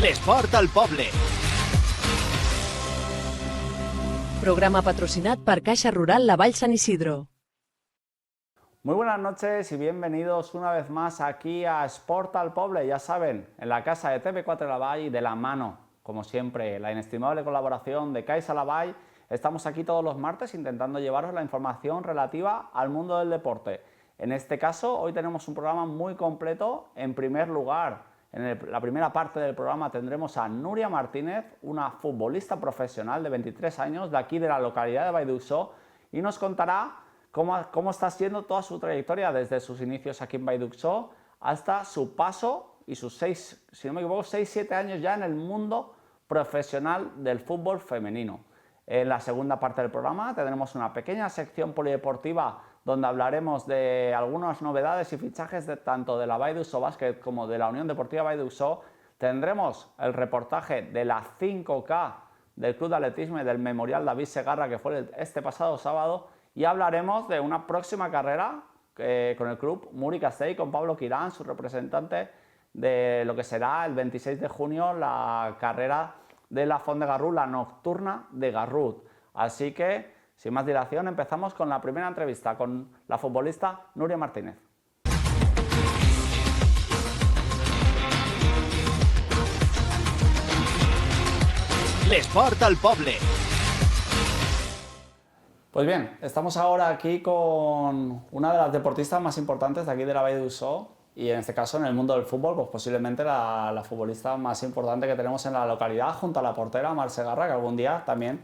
L'Esport al Poble. Programa patrocinat per Caixa Rural La Vall San Isidro. Muy buenas noches y bienvenidos una vez más aquí a Esport al Poble, ya saben, en la casa de TV4 La Vall y de la mano, como siempre, la inestimable colaboración de Caixa La Vall. Estamos aquí todos los martes intentando llevaros la información relativa al mundo del deporte. En este caso, hoy tenemos un programa muy completo. En primer lugar, la primera parte del programa tendremos a Núria Martínez, una futbolista profesional de 23 años de aquí de la localidad de Vallduxó, y nos contará cómo está siendo toda su trayectoria desde sus inicios aquí en Vallduxó hasta su paso y sus 6-7 años ya en el mundo profesional del fútbol femenino. En la segunda parte del programa tendremos una pequeña sección polideportiva donde hablaremos de algunas novedades y fichajes tanto de la Vallduxó Basket como de la Unión Deportiva Vallduxó. Tendremos el reportaje de la 5K del Club de Atletismo y del Memorial David Segarra, que fue este pasado sábado, y hablaremos de una próxima carrera con el club Muri Castell, con Pablo Quirán, su representante, de lo que será el 26 de junio la carrera de la Font de Garrut, la nocturna de Garrut. Así que, sin más dilación, empezamos con la primera entrevista con la futbolista Núria Martínez. L'Esport al Poble. Pues bien, estamos ahora aquí con una de las deportistas más importantes de aquí de la Vallduxó, y en este caso en el mundo del fútbol, pues posiblemente la futbolista más importante que tenemos en la localidad, junto a la portera Mar Segarra, que algún día también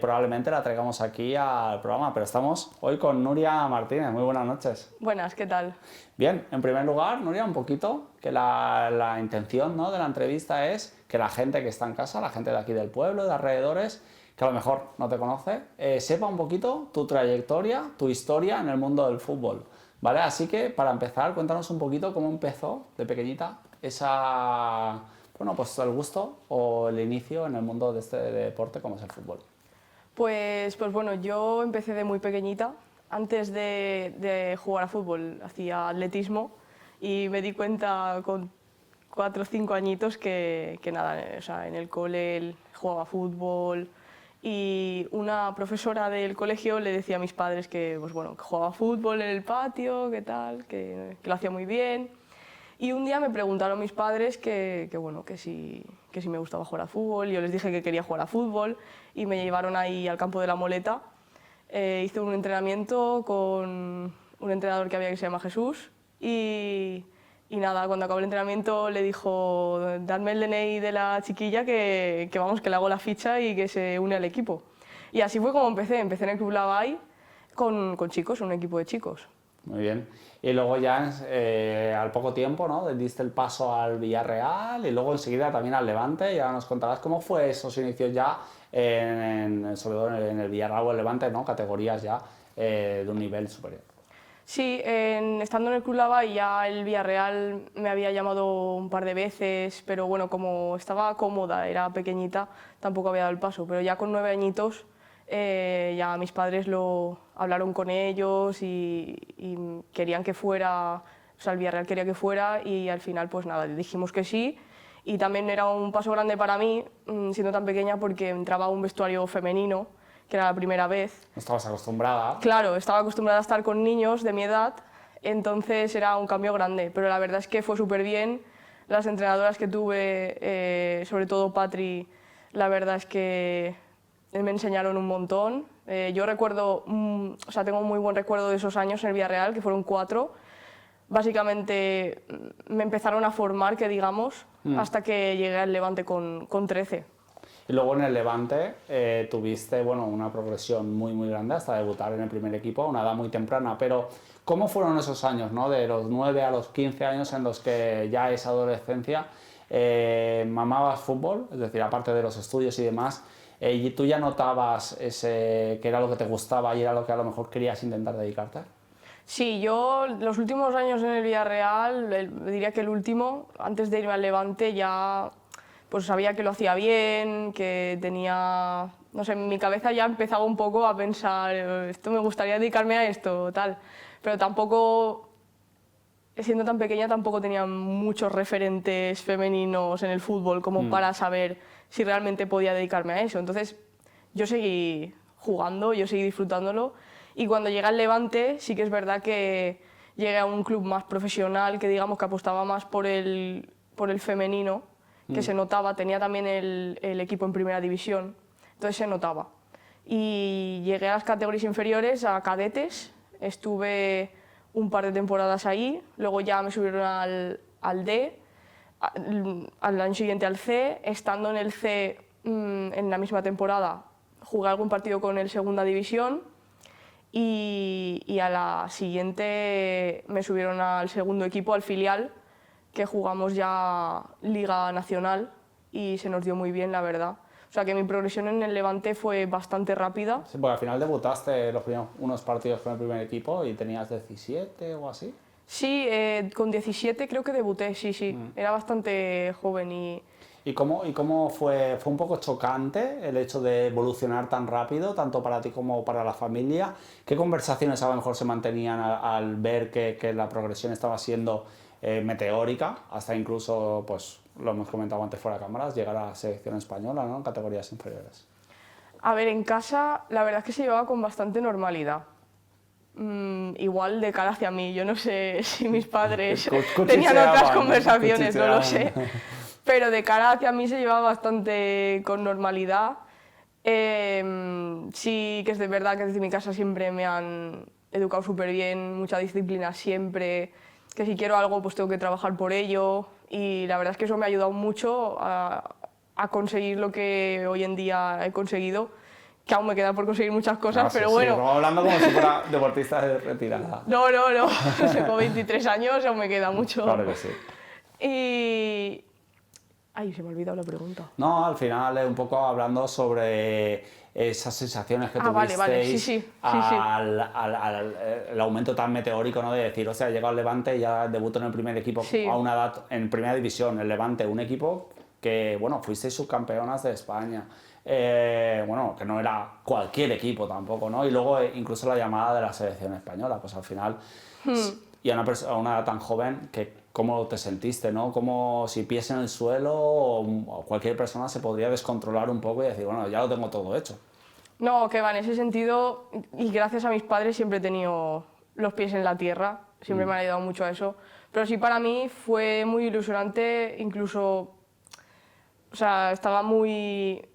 probablemente la traigamos aquí al programa. Pero estamos hoy con Núria Martínez. Muy buenas noches. Buenas, ¿qué tal? Bien, en primer lugar, Núria, un poquito, que la intención, ¿no?, de la entrevista es que la gente que está en casa, la gente de aquí del pueblo, de alrededores, que a lo mejor no te conoce, sepa un poquito tu trayectoria, tu historia en el mundo del fútbol, ¿vale? Así que, para empezar, cuéntanos un poquito cómo empezó de pequeñita pues el gusto o el inicio en el mundo de este deporte como es el fútbol. Pues bueno, yo empecé de muy pequeñita. Antes de jugar a fútbol hacía atletismo y me di cuenta con 4 o 5 añitos que nada, o sea, en el cole jugaba fútbol, y una profesora del colegio le decía a mis padres que, pues bueno, que jugaba fútbol en el patio, que tal, que lo hacía muy bien. Y un día me preguntaron mis padres que si me gustaba jugar a fútbol. Yo les dije que quería jugar a fútbol y me llevaron ahí al campo de la Moleta. Hice un entrenamiento con un entrenador que había que se llama Jesús, y nada, cuando acabó el entrenamiento le dijo: dadme el DNI de la chiquilla que le hago la ficha y que se une al equipo. Y así fue como empecé en el Club La Vall con chicos, un equipo de chicos. Muy bien. Y luego ya al poco tiempo, ¿no?, diste el paso al Villarreal y luego enseguida también al Levante. Ya nos contarás cómo fue esos inicios ya, sobre todo en el Villarreal o el Levante, ¿no?, categorías ya de un nivel superior. Sí, estando en el Club La Vall ya el Villarreal me había llamado un par de veces, pero bueno, como estaba cómoda, era pequeñita, tampoco había dado el paso. Pero ya con 9 añitos ya mis padres lo hablaron con ellos y querían que fuera, o sea, el Villarreal quería que fuera, y al final pues nada, dijimos que sí. Y también era un paso grande para mí, siendo tan pequeña, porque entraba a un vestuario femenino, que era la primera vez. ¿No estabas acostumbrada? Claro, estaba acostumbrada a estar con niños de mi edad, entonces era un cambio grande, pero la verdad es que fue súper bien. Las entrenadoras que tuve, sobre todo Patri, la verdad es que me enseñaron un montón. Yo recuerdo, o sea, tengo un muy buen recuerdo de esos años en el Villarreal, que fueron 4. Básicamente me empezaron a formar, que digamos, hasta que llegué al Levante con 13. Y luego en el Levante tuviste, bueno, una progresión muy, muy grande hasta debutar en el primer equipo a una edad muy temprana. Pero, ¿cómo fueron esos años, ¿no?, de los 9 a los 15 años en los que ya es adolescencia? ¿Mamabas fútbol? Es decir, aparte de los estudios y demás, ¿y tú ya notabas que era lo que te gustaba y era lo que a lo mejor querías intentar dedicarte? Sí, yo los últimos años en el Villarreal, diría que el último, antes de irme al Levante, ya pues sabía que lo hacía bien, que tenía, no sé, en mi cabeza ya empezaba un poco a pensar, esto me gustaría dedicarme a esto, tal, pero tampoco siendo tan pequeña tampoco tenía muchos referentes femeninos en el fútbol como para saber si realmente podía dedicarme a eso. Entonces yo seguí jugando, yo seguí disfrutándolo y cuando llegué al Levante sí que es verdad que llegué a un club más profesional que digamos que apostaba más por el femenino, que se notaba, tenía también el equipo en primera división, entonces se notaba. Y llegué a las categorías inferiores, a cadetes, estuve un par de temporadas ahí, luego ya me subieron al D, al año siguiente al C, estando en el C en la misma temporada jugué algún partido con el segunda división y a la siguiente me subieron al segundo equipo, al filial, que jugamos ya Liga Nacional y se nos dio muy bien, la verdad. O sea que mi progresión en el Levante fue bastante rápida. Sí, porque al final debutaste los primeros, unos partidos con el primer equipo y tenías 17 o así. Sí, con 17 creo que debuté, sí. Era bastante joven y... ¿Y cómo fue? ¿Fue un poco chocante el hecho de evolucionar tan rápido, tanto para ti como para la familia? ¿Qué conversaciones a lo mejor se mantenían al ver que la progresión estaba siendo meteórica, hasta incluso, pues lo hemos comentado antes fuera de cámaras, llegar a la selección española, ¿no?, en categorías inferiores? A ver, en casa la verdad es que se llevaba con bastante normalidad. Igual de cara hacia mí, yo no sé si mis padres tenían otras conversaciones, no lo sé. Pero de cara hacia mí se llevaba bastante con normalidad. Sí que es de verdad que desde mi casa siempre me han educado súper bien, mucha disciplina siempre, que si quiero algo pues tengo que trabajar por ello y la verdad es que eso me ha ayudado mucho a conseguir lo que hoy en día he conseguido, que aún me queda por conseguir muchas cosas, pero bueno... Sí, estamos hablando como si fuera deportista de retirada. No, tengo 23 años, aún me queda mucho. Claro que sí. Y... Ay, se me ha olvidado la pregunta. No, al final un poco hablando sobre esas sensaciones que tuvisteis vale. Sí. al aumento tan meteórico, ¿no?, de decir, o sea, he llegado al Levante y ya debuto en el primer equipo a una edad, en primera división, el Levante, un equipo que, bueno, fuisteis subcampeonas de España, bueno, que no era cualquier equipo tampoco, ¿no? Y luego incluso la llamada de la selección española, pues al final, y a una edad tan joven, ¿cómo te sentiste, no? Como si pies en el suelo o cualquier persona se podría descontrolar un poco y decir, bueno, ya lo tengo todo hecho. No, que va, en ese sentido, y gracias a mis padres siempre he tenido los pies en la tierra, siempre me han ayudado mucho a eso, pero sí para mí fue muy ilusionante, incluso, o sea, estaba muy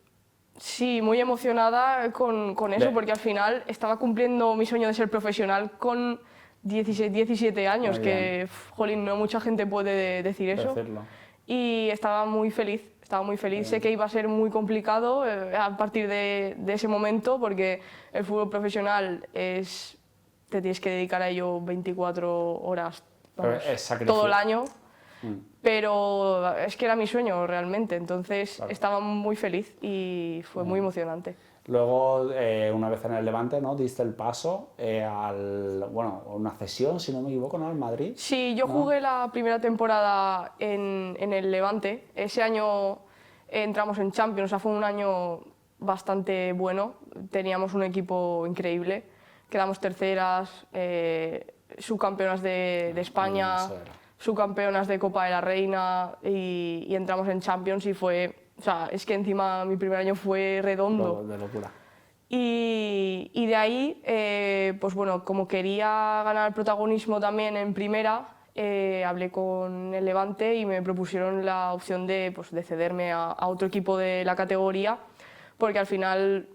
emocionada con eso, porque al final estaba cumpliendo mi sueño de ser profesional con 16, 17 años, que, jolín, no mucha gente puede decir eso. Y estaba muy feliz. Sé que iba a ser muy complicado a partir de ese momento, porque el fútbol profesional te tienes que dedicar a ello 24 horas, vamos, todo el año. Pero es que era mi sueño realmente, entonces estaba muy feliz y fue muy emocionante. Luego, una vez en el Levante, ¿no?, diste el paso una cesión, si no me equivoco, ¿no?, al Madrid. Sí, yo jugué la primera temporada en el Levante. Ese año entramos en Champions, o sea, fue un año bastante bueno. Teníamos un equipo increíble. Quedamos terceras, subcampeonas de España, subcampeonas de Copa de la Reina y entramos en Champions y fue... O sea, es que encima mi primer año fue redondo. De locura. Y de ahí, pues bueno, como quería ganar protagonismo también en primera, hablé con el Levante y me propusieron la opción de cederme a otro equipo de la categoría, porque al final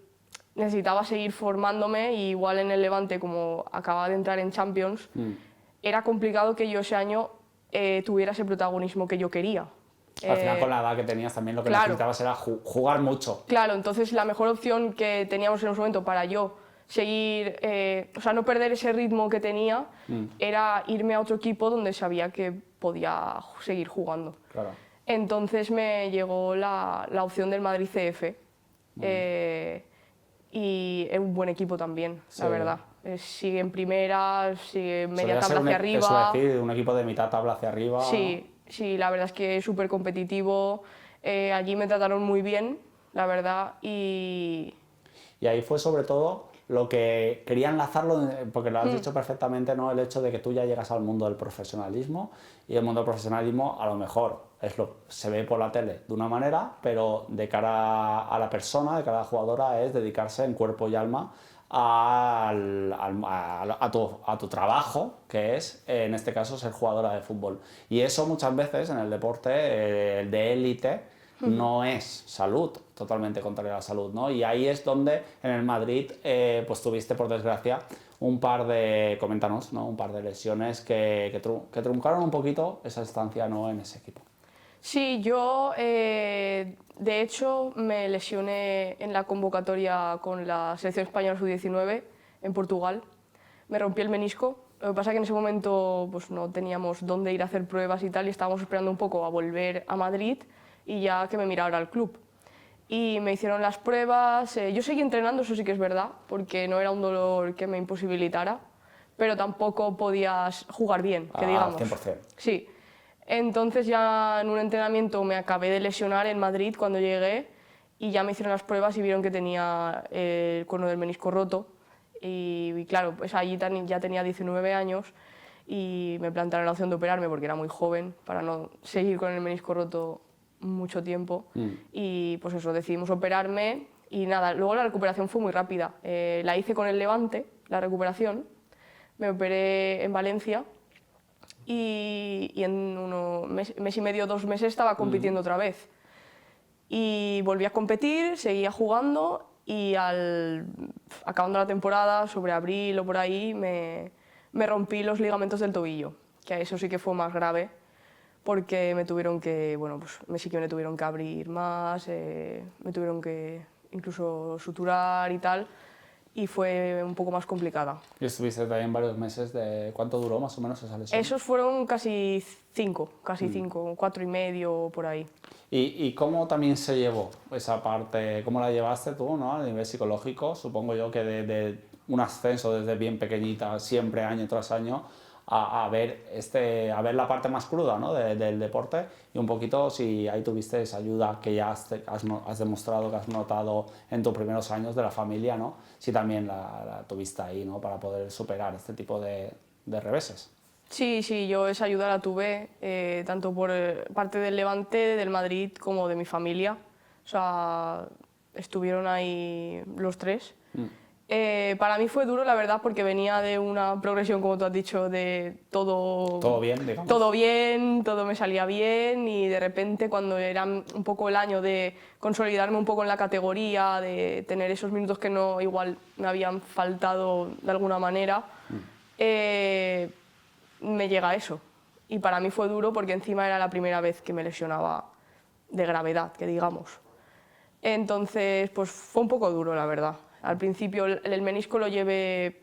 necesitaba seguir formándome y igual en el Levante, como acababa de entrar en Champions, era complicado que yo ese año tuviera ese protagonismo que yo quería. Al final, con la edad que tenías, también lo que necesitabas era jugar mucho. Claro, entonces la mejor opción que teníamos en ese momento para yo seguir, o sea, no perder ese ritmo que tenía, era irme a otro equipo donde sabía que podía seguir jugando. Claro. Entonces me llegó la opción del Madrid CF, y es un buen equipo también, la verdad. Sigue en primera, sigue media tabla hacia arriba. Eso decir, un equipo de mitad tabla hacia arriba. Sí, la verdad es que es súper competitivo. Allí me trataron muy bien, la verdad. Y ahí fue sobre todo lo que quería enlazarlo, porque lo has dicho perfectamente, ¿no? El hecho de que tú ya llegas al mundo del profesionalismo, y el mundo del profesionalismo a lo mejor se ve por la tele de una manera, pero de cara a la persona, de cara a la jugadora, es dedicarse en cuerpo y alma a tu trabajo, que es, en este caso, ser jugadora de fútbol. Y eso muchas veces en el deporte, el de élite, no es salud, totalmente contrario a la salud, ¿no? Y ahí es donde en el Madrid pues tuviste, por desgracia, un par de, coméntanos, ¿no? Un par de lesiones que truncaron un poquito esa estancia, ¿no? En ese equipo. Sí, yo de hecho me lesioné en la convocatoria con la selección española sub-19 en Portugal. Me rompí el menisco. Lo que pasa es que en ese momento pues, no teníamos dónde ir a hacer pruebas y tal, y estábamos esperando un poco a volver a Madrid y ya que me mirara el club. Y me hicieron las pruebas. Yo seguí entrenando, eso sí que es verdad, porque no era un dolor que me imposibilitara, pero tampoco podías jugar bien, que digamos. 100%. Sí. Entonces ya en un entrenamiento me acabé de lesionar en Madrid cuando llegué, y ya me hicieron las pruebas y vieron que tenía el cono del menisco roto. Y claro, pues allí ya tenía 19 años y me plantearon la opción de operarme porque era muy joven para no seguir con el menisco roto mucho tiempo. Y pues eso, decidimos operarme y nada, luego la recuperación fue muy rápida. La hice con el Levante, la recuperación, me operé en Valencia. Y en un mes y medio, 2 meses estaba compitiendo otra vez. Y volví a competir, seguía jugando y acabando la temporada, sobre abril o por ahí, me rompí los ligamentos del tobillo, que eso sí que fue más grave porque me tuvieron que, bueno, pues sí que me tuvieron que abrir más, me tuvieron que incluso suturar y tal. Y fue un poco más complicada. Y estuviste también varios meses. ¿Cuánto duró más o menos esa lesión? Esos fueron casi 5, 4 y medio por ahí. ¿Y cómo también se llevó esa parte? ¿Cómo la llevaste tú, ¿no? A nivel psicológico? Supongo yo que de un ascenso desde bien pequeñita, siempre año tras año, a ver la parte más cruda, ¿no? del deporte, y un poquito si ahí tuviste esa ayuda que ya has demostrado, que has notado en tus primeros años de la familia, ¿no? Si también la tuviste ahí, ¿no? Para poder superar este tipo de reveses. Sí, yo esa ayuda la tuve, tanto por parte del Levante, del Madrid, como de mi familia. O sea, estuvieron ahí los tres. Para mí fue duro, la verdad, porque venía de una progresión, como tú has dicho, de todo bien, digamos. Todo bien, todo me salía bien, y de repente, cuando era un poco el año de consolidarme un poco en la categoría, de tener esos minutos que no igual me habían faltado de alguna manera, me llega eso. Y para mí fue duro porque encima era la primera vez que me lesionaba de gravedad, que digamos. Entonces, pues fue un poco duro, la verdad. Al principio el menisco lo llevé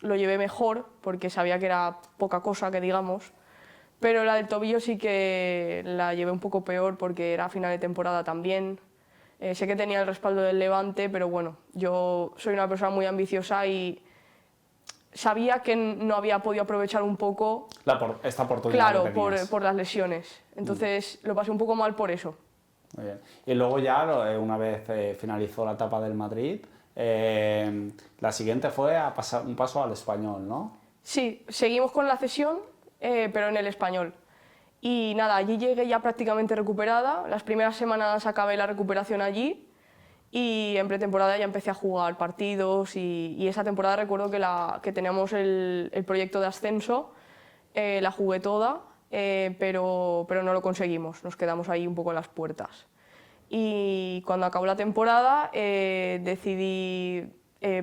mejor porque sabía que era poca cosa, que digamos, pero la del tobillo sí que la llevé un poco peor porque era a final de temporada también. Sé que tenía el respaldo del Levante, pero bueno, yo soy una persona muy ambiciosa y sabía que no había podido aprovechar un poco esta oportunidad. Claro, que tenías. por las lesiones. Entonces lo pasé un poco mal por eso. Muy bien. Y luego ya, una vez finalizó la etapa del Madrid, la siguiente fue un paso al Español, ¿no? Sí, seguimos con la cesión, pero en el Español. Y nada, allí llegué ya prácticamente recuperada. Las primeras semanas acabé la recuperación allí y en pretemporada ya empecé a jugar partidos, y esa temporada recuerdo que teníamos el proyecto de ascenso, la jugué toda, pero no lo conseguimos, nos quedamos ahí un poco en las puertas. Y cuando acabó la temporada decidí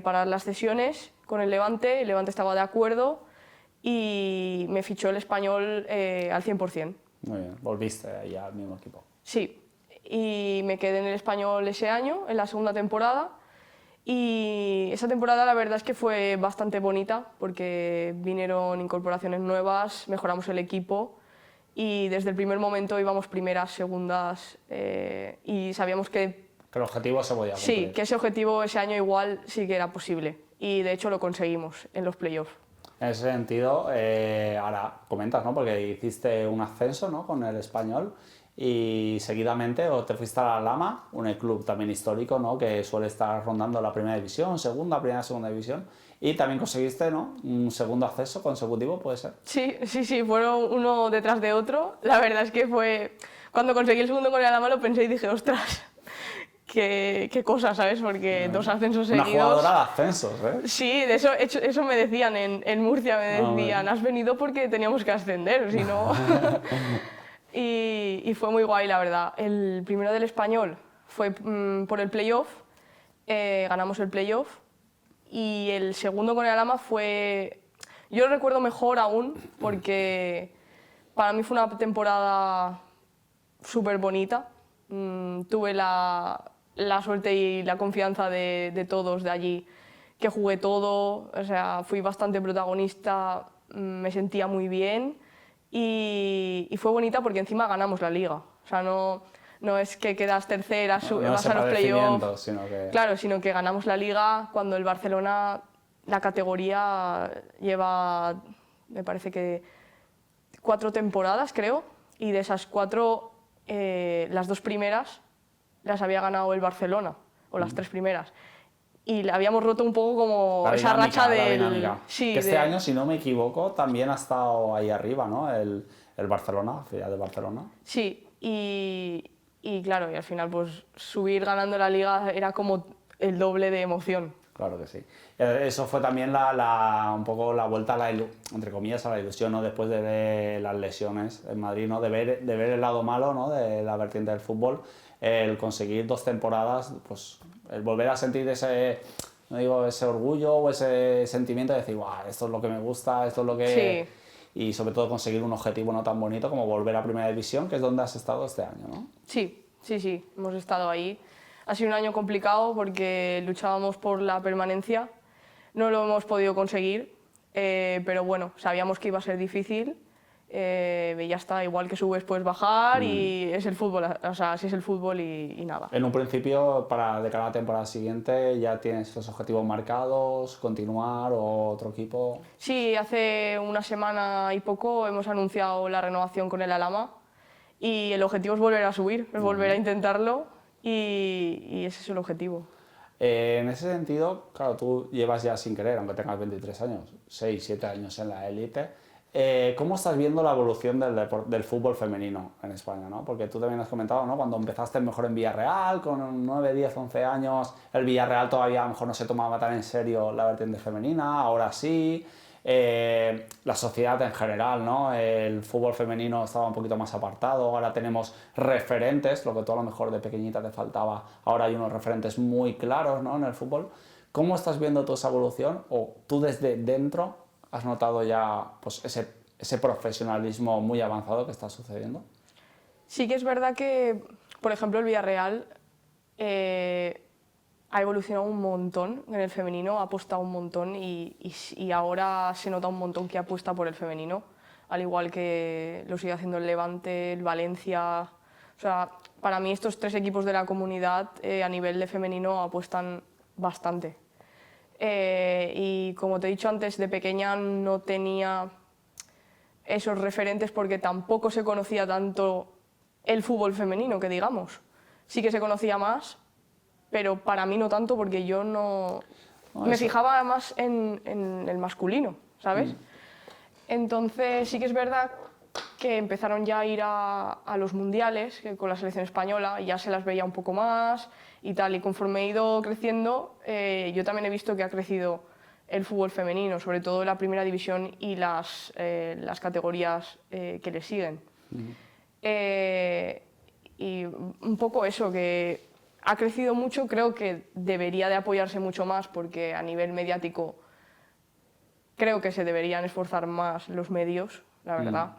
parar las cesiones con el Levante estaba de acuerdo y me fichó el Español al 100%. Muy bien, volviste ahí al mismo equipo. Sí, y me quedé en el Español ese año, en la segunda temporada, y esa temporada la verdad es que fue bastante bonita porque vinieron incorporaciones nuevas, mejoramos el equipo y desde el primer momento íbamos primeras, segundas, y sabíamos que el objetivo se podía cumplir. Sí, que ese objetivo ese año igual sí que era posible y de hecho lo conseguimos en los playoffs. En ese sentido, ahora comentas, ¿no? Porque hiciste un ascenso, ¿no? Con el Español, y seguidamente o te fuiste a la Lama, un club también histórico, ¿no? Que suele estar rondando la primera división, segunda división, y también conseguiste, ¿no? Un segundo acceso consecutivo, ¿puede ser? Sí, fueron uno detrás de otro. La verdad es que fue, cuando conseguí el segundo con el Alhama lo pensé y dije, ostras, qué cosa, ¿sabes? Porque dos ascensos seguidos. Una jugadora de ascensos, ¿eh? Sí, de eso me decían en Murcia, me decían, has venido porque teníamos que ascender, si no... y fue muy guay, la verdad. El primero del Español fue por el playoff, ganamos el playoff, y el segundo con el Alhama fue... Yo lo recuerdo mejor aún, porque para mí fue una temporada súper bonita. Tuve la suerte y la confianza de todos de allí, que jugué todo, o sea, fui bastante protagonista, me sentía muy bien y fue bonita porque encima ganamos la liga. O sea, no es que quedas tercera, vas a los playoffs, claro, sino que ganamos la liga cuando el Barcelona, la categoría lleva, me parece que 4 temporadas, creo, y de esas 4, las 2 primeras las había ganado el Barcelona, o las 3 primeras. Y le habíamos roto un poco como esa racha del... Sí, que este año, si no me equivoco, también ha estado ahí arriba, ¿no? El Barcelona, filial de Barcelona. Sí, y claro, y al final pues subir ganando la liga era como el doble de emoción. Claro que sí. Eso fue también un poco la vuelta, entre comillas, a la ilusión, ¿no? Después de ver las lesiones en Madrid, ¿no? De ver el lado malo, ¿no? De la vertiente del fútbol, el conseguir 2 temporadas, pues el volver a sentir ese orgullo o ese sentimiento de decir, guau, esto es lo que me gusta, esto es lo que... Sí. Y sobre todo conseguir un objetivo no tan bonito como volver a Primera División, que es donde has estado este año, ¿no? Sí, hemos estado ahí. Ha sido un año complicado porque luchábamos por la permanencia, no lo hemos podido conseguir, pero bueno, sabíamos que iba a ser difícil, ya está, igual que subes puedes bajar y es el fútbol, o sea, así es el fútbol y nada. En un principio, de cara a la temporada siguiente, ¿ya tienes los objetivos marcados, continuar o otro equipo? Sí, hace una semana y poco hemos anunciado la renovación con el Alhama y el objetivo es volver a subir, es volver a intentarlo. Y ese es el objetivo. En ese sentido, claro, tú llevas ya sin querer, aunque tengas 23 años, 6, 7 años en la élite. ¿Cómo estás viendo la evolución del fútbol femenino en España, ¿no? Porque tú también has comentado, ¿no? Cuando empezaste mejor en Villarreal, con 9, 10, 11 años, el Villarreal todavía a lo mejor no se tomaba tan en serio la vertiente femenina, ahora sí. La sociedad en general, ¿no? El fútbol femenino estaba un poquito más apartado, ahora tenemos referentes, lo que tú a lo mejor de pequeñita te faltaba, ahora hay unos referentes muy claros, ¿no? En el fútbol. ¿Cómo estás viendo tú esa evolución? ¿O tú desde dentro has notado ya pues, ese profesionalismo muy avanzado que está sucediendo? Sí que es verdad que, por ejemplo, el Villarreal ha evolucionado un montón en el femenino, ha apostado un montón y ahora se nota un montón que apuesta por el femenino, al igual que lo sigue haciendo el Levante, el Valencia. O sea, para mí estos 3 equipos de la comunidad a nivel de femenino apuestan bastante. Y como te he dicho antes, de pequeña no tenía esos referentes porque tampoco se conocía tanto el fútbol femenino, que digamos. Sí que se conocía más, pero para mí no tanto porque yo no me fijaba más en el masculino, ¿sabes? Entonces sí que es verdad que empezaron ya a ir a los mundiales con la selección española y ya se las veía un poco más y tal, y conforme he ido creciendo yo también he visto que ha crecido el fútbol femenino, sobre todo la primera división y las categorías que le siguen. Y un poco eso, que ha crecido mucho, creo que debería de apoyarse mucho más porque a nivel mediático creo que se deberían esforzar más los medios, la verdad,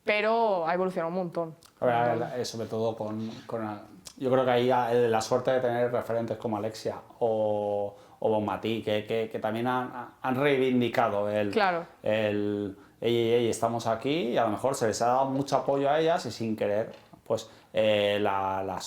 pero ha evolucionado un montón. A ver, sobre todo yo creo que ahí la suerte de tener referentes como Alexia o Bonmatí, que también han reivindicado Claro. Ey, estamos aquí, y a lo mejor se les ha dado mucho apoyo a ellas y sin querer, pues la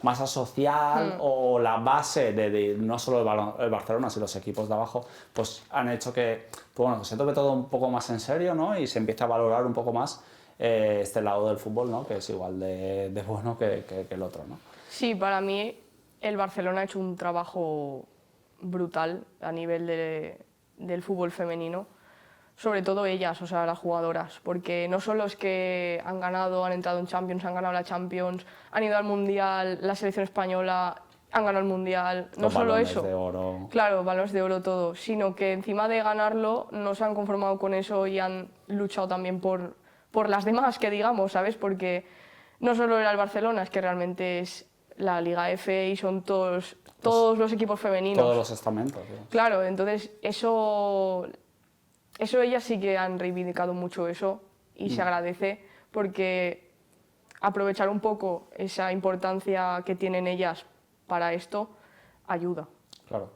masa social o la base de no solo el Barcelona, sino los equipos de abajo, pues han hecho que, pues bueno, que se tome todo un poco más en serio, ¿no? Y se empiece a valorar un poco más este lado del fútbol, ¿no? Que es igual de bueno que el otro, ¿no? Sí, para mí el Barcelona ha hecho un trabajo brutal a nivel del fútbol femenino, sobre todo ellas, o sea, las jugadoras, porque no solo es que han ganado, han entrado en Champions, han ganado la Champions, han ido al Mundial, la selección española han ganado el Mundial, no Los solo balones eso, de oro. claro, balones de oro todo, sino que encima de ganarlo no se han conformado con eso y han luchado también por las demás, que digamos, ¿sabes? Porque no solo era el Barcelona, es que realmente es la Liga F y son todos los equipos femeninos. Todos los estamentos. ¿Sí? Claro, entonces eso ellas sí que han reivindicado mucho eso y se agradece porque aprovechar un poco esa importancia que tienen ellas para esto ayuda. Claro.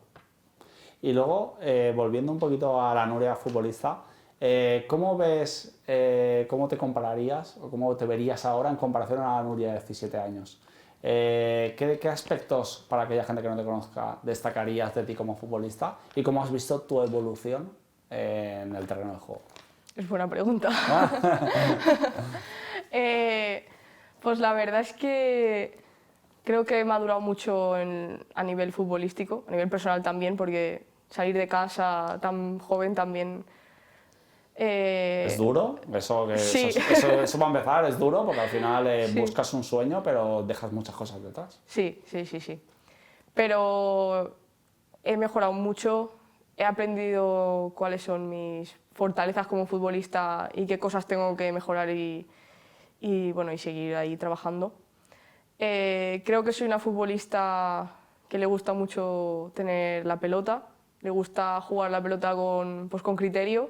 Y luego, volviendo un poquito a la Nuria futbolista, ¿cómo ves, cómo te compararías o cómo te verías ahora en comparación a la Nuria de 17 años? ¿Qué aspectos, para aquella gente que no te conozca, destacarías de ti como futbolista y cómo has visto tu evolución en el terreno de juego? Es buena pregunta. Pues la verdad es que creo que he madurado mucho a nivel futbolístico, a nivel personal también, porque salir de casa tan joven también... ¿Es duro? Sí. Eso va a empezar, es duro, porque al final Sí. buscas un sueño, pero dejas muchas cosas detrás. Sí. Pero he mejorado mucho, he aprendido cuáles son mis fortalezas como futbolista y qué cosas tengo que mejorar y seguir ahí trabajando. Creo que soy una futbolista que le gusta mucho tener la pelota, le gusta jugar la pelota con criterio.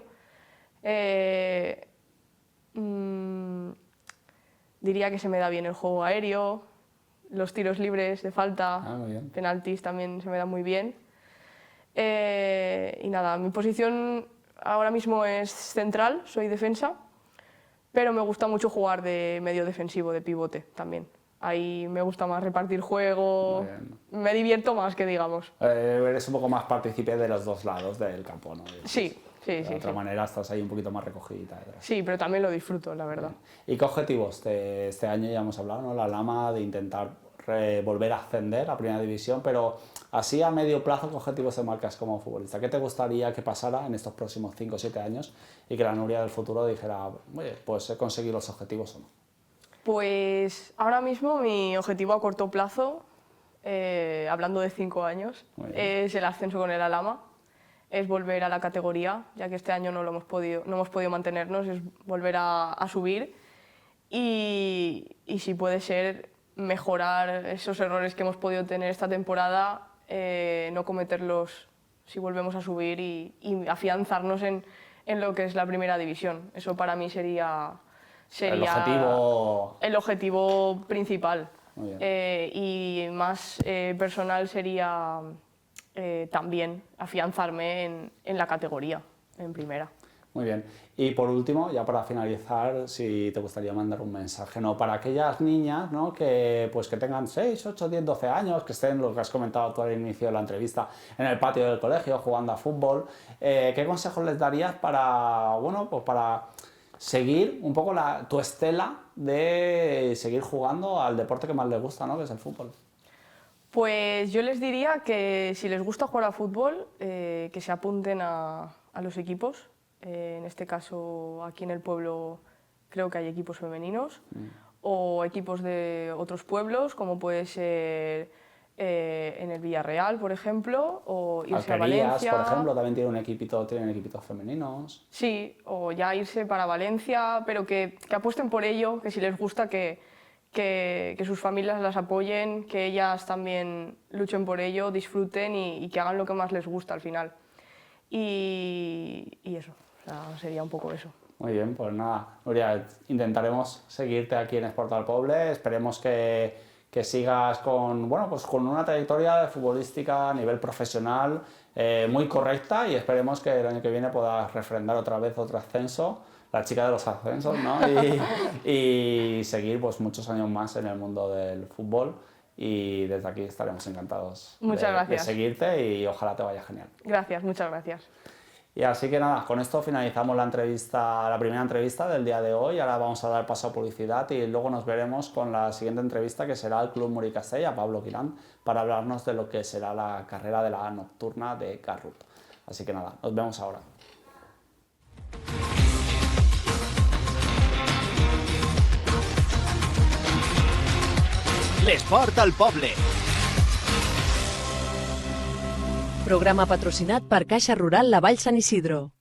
Diría que se me da bien el juego aéreo, los tiros libres de falta, Muy bien. penaltis también se me da muy bien. Y nada, mi posición ahora mismo es central, soy defensa, pero me gusta mucho jugar de medio defensivo, de pivote también. Ahí me gusta más repartir juego, me divierto más que digamos. Eres un poco más partícipe de los dos lados del campo, ¿no? Sí. De otra manera estás ahí un poquito más recogidita detrás. Sí, pero también lo disfruto, la verdad. ¿Y qué objetivos de este año ya hemos hablado, ¿no? La Lama, de intentar volver a ascender a Primera División, pero así a medio plazo, ¿qué objetivos te marcas como futbolista? ¿Qué te gustaría que pasara en estos próximos 5 o 7 años y que la Nuria del futuro dijera, oye, pues he conseguido los objetivos o no? Pues ahora mismo mi objetivo a corto plazo, hablando de 5 años, es el ascenso con el Alhama, es volver a la categoría, ya que este año no hemos podido mantenernos, es volver a subir y si puede ser mejorar esos errores que hemos podido tener esta temporada, no cometerlos si volvemos a subir y afianzarnos en lo que es la Primera División. Eso para mí sería el objetivo principal. Y más personal sería también afianzarme en la categoría, en primera. Muy bien. Y por último, ya para finalizar, si te gustaría mandar un mensaje, ¿no? Para aquellas niñas, ¿no? que tengan 6, 8, 10, 12 años, que estén, lo que has comentado tú al inicio de la entrevista, en el patio del colegio jugando a fútbol, ¿qué consejos les darías para seguir un poco tu estela de seguir jugando al deporte que más les gusta, ¿no? Que es el fútbol? Pues yo les diría que si les gusta jugar a fútbol, que se apunten a los equipos. En este caso, aquí en el pueblo creo que hay equipos femeninos o equipos de otros pueblos, como puede ser en el Villarreal, por ejemplo, o irse a Valencia. Por ejemplo, también tienen equipitos femeninos. Sí, o ya irse para Valencia, pero que apuesten por ello, que si les gusta que sus familias las apoyen, que ellas también luchen por ello, disfruten y que hagan lo que más les gusta al final. Y eso, o sea, sería un poco eso. Muy bien, pues nada, Nuria, intentaremos seguirte aquí en Esport al Poble, esperemos que sigas con una trayectoria futbolística a nivel profesional muy correcta y esperemos que el año que viene puedas refrendar otra vez otro ascenso, la chica de los ascensos, ¿no? y seguir pues muchos años más en el mundo del fútbol y desde aquí estaremos encantados de seguirte y ojalá te vaya genial. Gracias, muchas gracias. Y así que nada, con esto finalizamos la primera entrevista del día de hoy. Ahora vamos a dar paso a publicidad y luego nos veremos con la siguiente entrevista, que será al Club Muri Castella, Pablo Quirán, para hablarnos de lo que será la carrera de la nocturna de Carrut. Así que nada, nos vemos ahora. L'esport al poble. Programa patrocinat per Caixa Rural La Vall Sant Isidro.